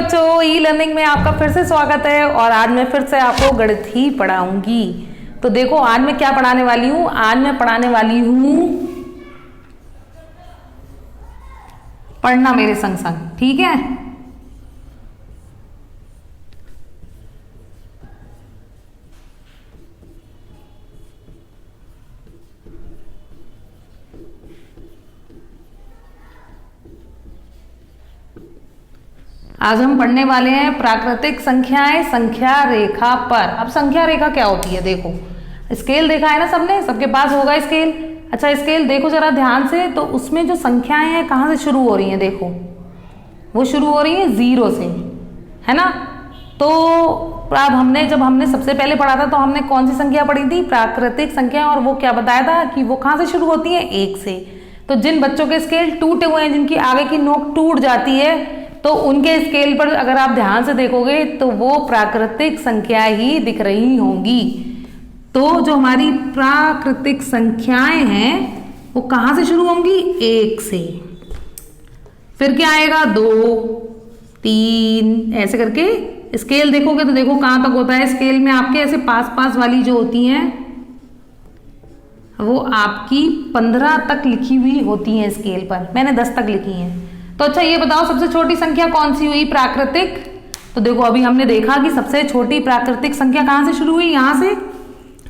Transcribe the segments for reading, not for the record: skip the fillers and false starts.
बच्चों, e learning में आपका फिर से स्वागत है। और आज मैं फिर से आपको गणित ही पढ़ाऊंगी। तो देखो आज मैं क्या पढ़ाने वाली हूँ। आज मैं पढ़ाने वाली हूँ पढ़ना मेरे संग संग, ठीक है। आज हम पढ़ने वाले हैं प्राकृतिक संख्याएं संख्या रेखा पर। अब संख्या रेखा क्या होती है, देखो स्केल देखा है ना सबने, सबके पास होगा स्केल। अच्छा स्केल देखो जरा ध्यान से, तो उसमें जो संख्याएं हैं कहाँ से शुरू हो रही हैं, देखो वो शुरू हो रही है 0 से, है ना। तो अब जब हमने सबसे पहले पढ़ा था तो हमने कौन सी संख्या पढ़ी थी, प्राकृतिक संख्या, और वो क्या बताया था कि वो कहाँ से शुरू होती है, 1 से। तो जिन बच्चों के स्केल टूटे हुए हैं, जिनकी आगे की नोक टूट जाती है, तो उनके स्केल पर अगर आप ध्यान से देखोगे तो वो प्राकृतिक संख्या ही दिख रही होंगी। तो जो हमारी प्राकृतिक संख्याएं हैं वो कहां से शुरू होंगी, 1 से। फिर क्या आएगा, 2, 3, ऐसे करके स्केल देखोगे तो देखो कहां तक होता है। स्केल में आपके ऐसे पास पास वाली जो होती हैं वो आपकी 15 तक लिखी हुई होती हैं स्केल पर, मैंने 10 तक लिखी हैं। तो अच्छा ये बताओ सबसे छोटी संख्या कौन सी हुई, प्राकृतिक। तो देखो अभी हमने देखा कि सबसे छोटी प्राकृतिक संख्या कहां से शुरू हुई, यहां से।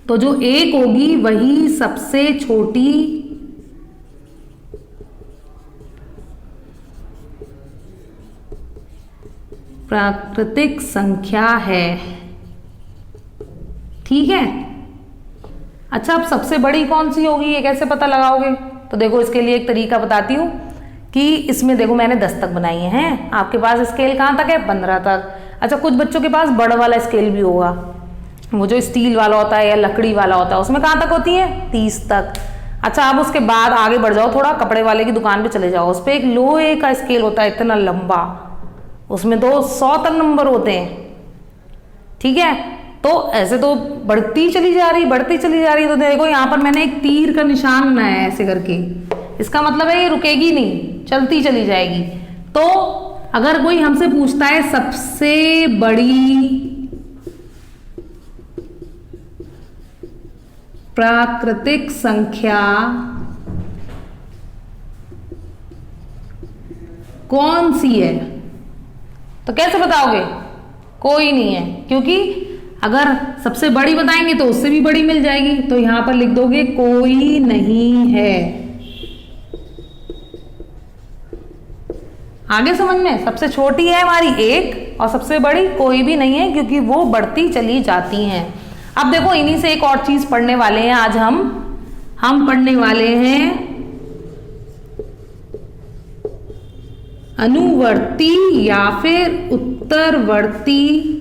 तो जो 1 होगी वही सबसे छोटी प्राकृतिक संख्या है, ठीक है। अच्छा अब सबसे बड़ी कौन सी होगी, ये कैसे पता लगाओगे। तो देखो इसके लिए एक तरीका बताती हूं कि इसमें देखो मैंने 10 तक बनाई हैं, आपके पास स्केल कहाँ तक है, 15 तक। अच्छा कुछ बच्चों के पास बड़ा वाला स्केल भी होगा, वो जो स्टील वाला होता है या लकड़ी वाला होता है, उसमें कहाँ तक होती है, 30 तक। अच्छा अब उसके बाद आगे बढ़ जाओ थोड़ा, कपड़े वाले की दुकान पे चले जाओ, उस पर एक लोहे का स्केल होता है इतना लंबा, उसमें तो 100 तक नंबर होते हैं, ठीक है। तो ऐसे तो बढ़ती चली जा रही। तो देखो यहाँ पर मैंने एक तीर का निशान बनाया है ऐसे करके, इसका मतलब है ये रुकेगी नहीं, चलती चली जाएगी। तो अगर कोई हमसे पूछता है सबसे बड़ी प्राकृतिक संख्या कौन सी है, तो कैसे बताओगे, कोई नहीं है, क्योंकि अगर सबसे बड़ी बताएंगे तो उससे भी बड़ी मिल जाएगी। तो यहां पर लिख दोगे कोई नहीं है। आगे समझ में, सबसे छोटी है हमारी 1 और सबसे बड़ी कोई भी नहीं है, क्योंकि वो बढ़ती चली जाती हैं। अब देखो इन्हीं से एक और चीज पढ़ने वाले हैं आज हम पढ़ने वाले हैं अनुवर्ती या फिर उत्तरवर्ती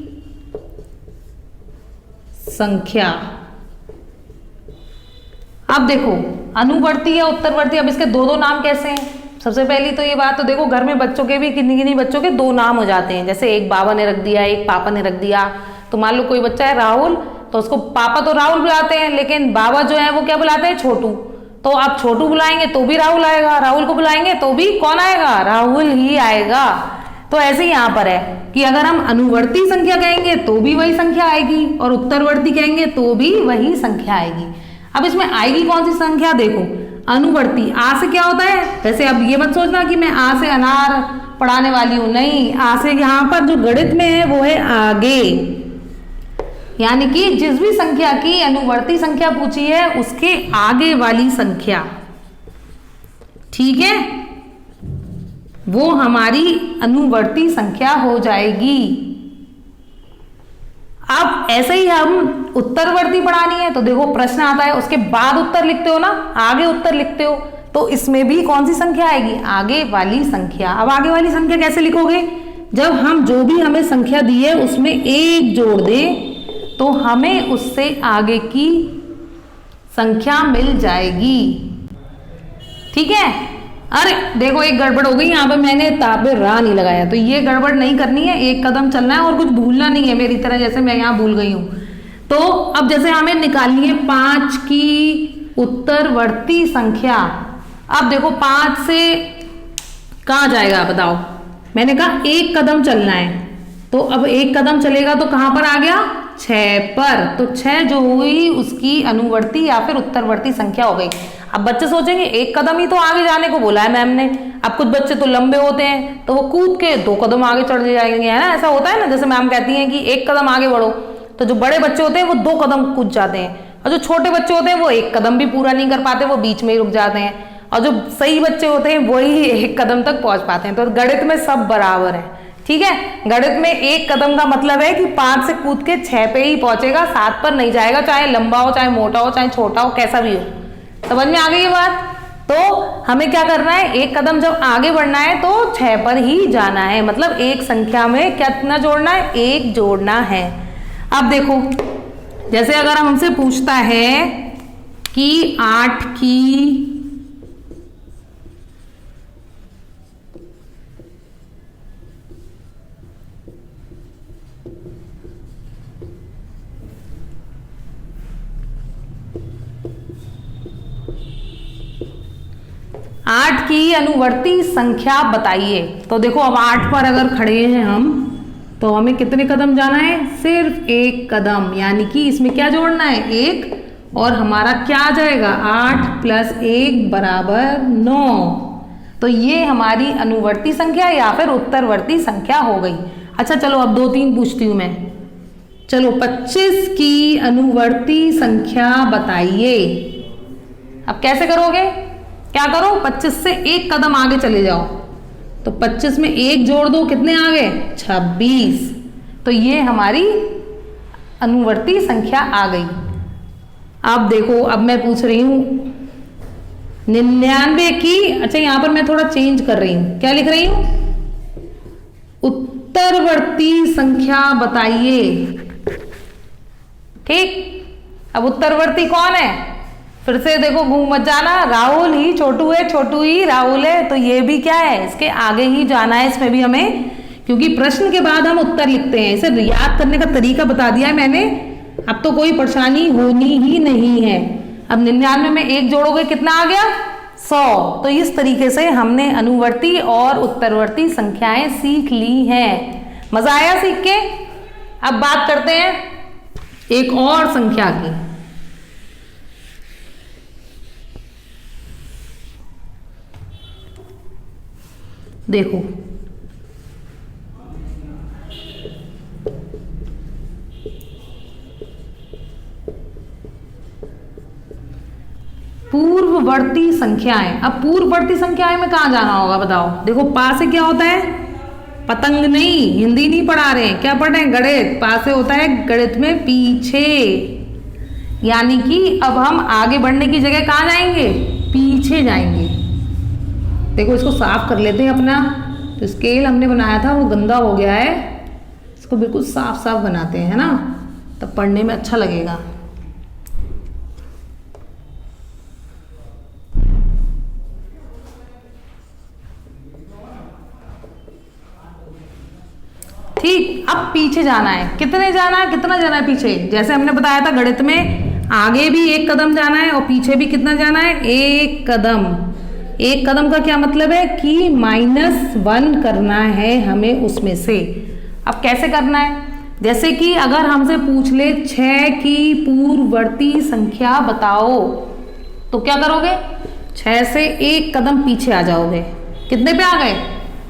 संख्या। अब देखो अनुवर्ती या उत्तरवर्ती, अब इसके दो नाम कैसे हैं। सबसे पहली तो ये बात, तो देखो घर में बच्चों के भी किन्हीं बच्चों के 2 नाम हो जाते हैं, जैसे एक बाबा ने रख दिया, एक पापा ने रख दिया। तो मान लो कोई बच्चा है राहुल, तो उसको पापा तो राहुल बुलाते हैं, लेकिन बाबा जो है वो क्या बुलाते हैं, छोटू। तो आप छोटू बुलाएंगे तो भी राहुल आएगा, राहुल को बुलाएंगे तो भी कौन आएगा, राहुल ही आएगा। तो ऐसे ही यहाँ पर है कि अगर हम अनुवर्ती संख्या कहेंगे तो भी वही संख्या आएगी, और उत्तरवर्ती कहेंगे तो भी वही संख्या आएगी। अब इसमें आएगी कौन सी संख्या, देखो अनुवर्ती, आ से क्या होता है। वैसे अब ये मत सोचना कि मैं आ से अनार पढ़ाने वाली हूं, नहीं, आ से यहाँ पर जो गणित में है वो है आगे, यानी कि जिस भी संख्या की अनुवर्ती संख्या पूछी है उसके आगे वाली संख्या, ठीक है, वो हमारी अनुवर्ती संख्या हो जाएगी। अब ऐसे ही हम उत्तरवर्ती पढ़ानी है, तो देखो प्रश्न आता है उसके बाद उत्तर लिखते हो ना, आगे उत्तर लिखते हो, तो इसमें भी कौन सी संख्या आएगी, आगे वाली संख्या। अब आगे वाली संख्या कैसे लिखोगे, जब हम जो भी हमें संख्या दी है उसमें 1 जोड़ दे तो हमें उससे आगे की संख्या मिल जाएगी, ठीक है। अरे देखो एक गड़बड़ हो गई यहाँ पे, मैंने ताबे रा नहीं लगाया, तो ये गड़बड़ नहीं करनी है, एक कदम चलना है और कुछ भूलना नहीं है मेरी तरह, जैसे मैं यहाँ भूल गई हूँ। तो अब जैसे हमें निकालनी है 5 की उत्तरवर्ती संख्या। अब देखो 5 से कहाँ जाएगा बताओ, मैंने कहा 1 कदम चलना है, तो अब एक कदम चलेगा तो कहां पर आ गया, 6 पर। तो 6 जो हुई उसकी अनुवर्ती या फिर उत्तरवर्ती संख्या हो गई। अब बच्चे सोचेंगे एक कदम ही तो आगे जाने को बोला है मैम ने, अब कुछ बच्चे तो लंबे होते हैं तो वो कूद के 2 कदम आगे चढ़ जाएंगे, है ना, ऐसा होता है ना। जैसे मैम कहती हैं कि एक कदम आगे बढ़ो, तो जो बड़े बच्चे होते हैं वो 2 कदम कूद जाते हैं, और जो छोटे बच्चे होते हैं वो एक कदम भी पूरा नहीं कर पाते, वो बीच में ही रुक जाते हैं, और जो सही बच्चे होते हैं वही एक कदम तक पहुंच पाते हैं। तो गणित में सब बराबर है, ठीक है। गणित में एक कदम का मतलब है कि 5 से कूद के 6 पे ही पहुंचेगा, 7 पर नहीं जाएगा, चाहे लंबा हो, चाहे मोटा हो, चाहे छोटा हो, कैसा भी हो। समझ में आ गई ये बात। तो हमें क्या करना है, एक कदम जब आगे बढ़ना है तो 6 पर ही जाना है, मतलब एक संख्या में कितना जोड़ना है, 1 जोड़ना है। अब देखो, जैसे अगर हमसे पूछता है कि 8 की 8 की अनुवर्ती संख्या बताइए। तो देखो अब 8 पर अगर खड़े हैं हम, तो हमें कितने कदम जाना है, सिर्फ 1 कदम, यानी कि इसमें क्या जोड़ना है, 1, और हमारा क्या आ जाएगा, 8 + 1 बराबर 9। तो ये हमारी अनुवर्ती संख्या या फिर उत्तरवर्ती संख्या हो गई। अच्छा चलो अब 2-3 पूछती हूं मैं। चलो 25 की अनुवर्ती संख्या बताइए। अब कैसे करोगे, क्या करो, 25 से 1 कदम आगे चले जाओ, तो 25 में 1 जोड़ दो, कितने आ गए, 26। तो ये हमारी अनुवर्ती संख्या आ गई। अब देखो, अब मैं पूछ रही हूं 99 की, अच्छा यहां पर मैं थोड़ा चेंज कर रही हूं, क्या लिख रही हूं, उत्तरवर्ती संख्या बताइए। ठीक, अब उत्तरवर्ती कौन है, फिर से देखो घूम मत जाना, राहुल ही छोटू है, छोटू ही राहुल है, तो ये भी क्या है, इसके आगे ही जाना है इसमें भी हमें, क्योंकि प्रश्न के बाद हम उत्तर लिखते हैं। इसे याद करने का तरीका बता दिया है मैंने, अब तो कोई परेशानी होनी ही नहीं है। अब 99 में 1 जोड़ोगे कितना आ गया, 100। तो इस तरीके से हमने अनुवर्ती और उत्तरवर्ती संख्याएं सीख ली हैं। मजा आया सीख के। अब बात करते हैं एक और संख्या की। देखो पूर्ववर्ती संख्याएं। अब पूर्ववर्ती संख्याएं में कहां जाना होगा बताओ। देखो पा से क्या होता है, पतंग नहीं, हिंदी नहीं पढ़ा रहे हैं, क्या पढ़ रहे हैं, गणित। पा से होता है गणित में पीछे, यानी कि अब हम आगे बढ़ने की जगह कहां जाएंगे, पीछे जाएंगे। देखो इसको साफ कर लेते हैं अपना, तो स्केल हमने बनाया था वो गंदा हो गया है, इसको बिल्कुल साफ साफ बनाते हैं, है ना, तब पढ़ने में अच्छा लगेगा। ठीक, अब पीछे जाना है, कितने जाना है, कितना जाना है पीछे। जैसे हमने बताया था गणित में आगे भी 1 कदम जाना है और पीछे भी कितना जाना है, 1 कदम। 1 कदम का क्या मतलब है कि -1 करना है हमें उसमें से। अब कैसे करना है, जैसे कि अगर हमसे पूछ ले 6 की पूर्ववर्ती संख्या बताओ, तो क्या करोगे, 6 से 1 कदम पीछे आ जाओगे, कितने पे आ गए,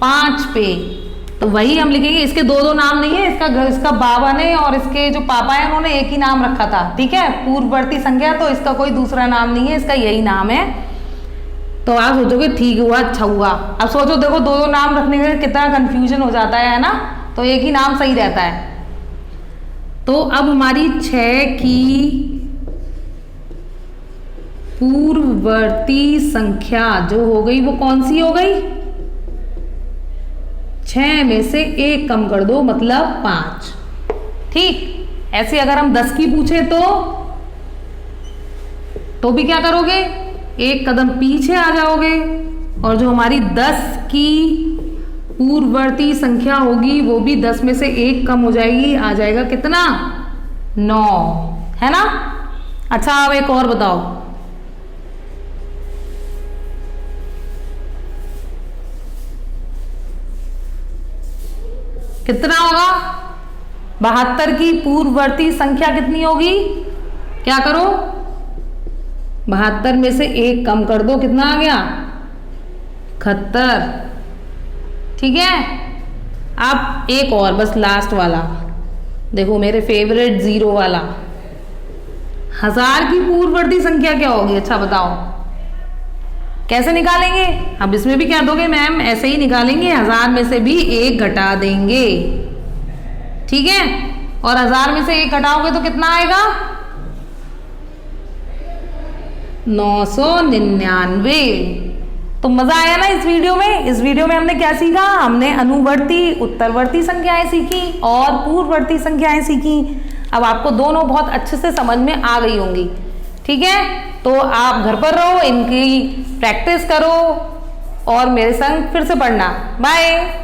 5 पे। तो वही हम लिखेंगे, इसके 2-2 नाम नहीं है, इसका बाबा ने और इसके जो पापा है उन्होंने एक ही नाम रखा था, ठीक है, पूर्ववर्ती संख्या, तो इसका कोई दूसरा नाम नहीं है, इसका यही नाम है। तो आप सोचोगे ठीक हुआ, अच्छा हुआ। अब सोचो देखो 2-2 नाम रखने में कितना कंफ्यूजन हो जाता है ना, तो एक ही नाम सही रहता है। तो अब हमारी 6 की पूर्ववर्ती संख्या जो हो गई वो कौन सी हो गई, 6 में से 1 कम कर दो, मतलब 5। ठीक, ऐसे अगर हम 10 की पूछे तो भी क्या करोगे, 1 कदम पीछे आ जाओगे, और जो हमारी 10 की पूर्ववर्ती संख्या होगी वो भी 10 में से 1 कम हो जाएगी, आ जाएगा कितना, 9, है ना। अच्छा अब एक और बताओ, कितना होगा? 72 की पूर्ववर्ती संख्या कितनी होगी? क्या करो, 72 में से 1 कम कर दो, कितना आ गया? 71। ठीक है, अब एक और बस लास्ट वाला देखो, मेरे फेवरेट 0 वाला। 1000 की पूर्ववर्ती संख्या क्या होगी? अच्छा बताओ कैसे निकालेंगे? अब इसमें भी क्या दोगे मैम? ऐसे ही निकालेंगे, 1000 में से भी 1 घटा देंगे। ठीक है, और 1000 में से 1 घटाओगे तो कितना आएगा? 999। तो मजा आया ना इस वीडियो में? इस वीडियो में हमने क्या सीखा? हमने अनुवर्ती उत्तरवर्ती संख्याएं सीखी और पूर्ववर्ती संख्याएं सीखी। अब आपको दोनों बहुत अच्छे से समझ में आ गई होंगी। ठीक है, तो आप घर पर रहो, इनकी प्रैक्टिस करो और मेरे संग फिर से पढ़ना। बाय।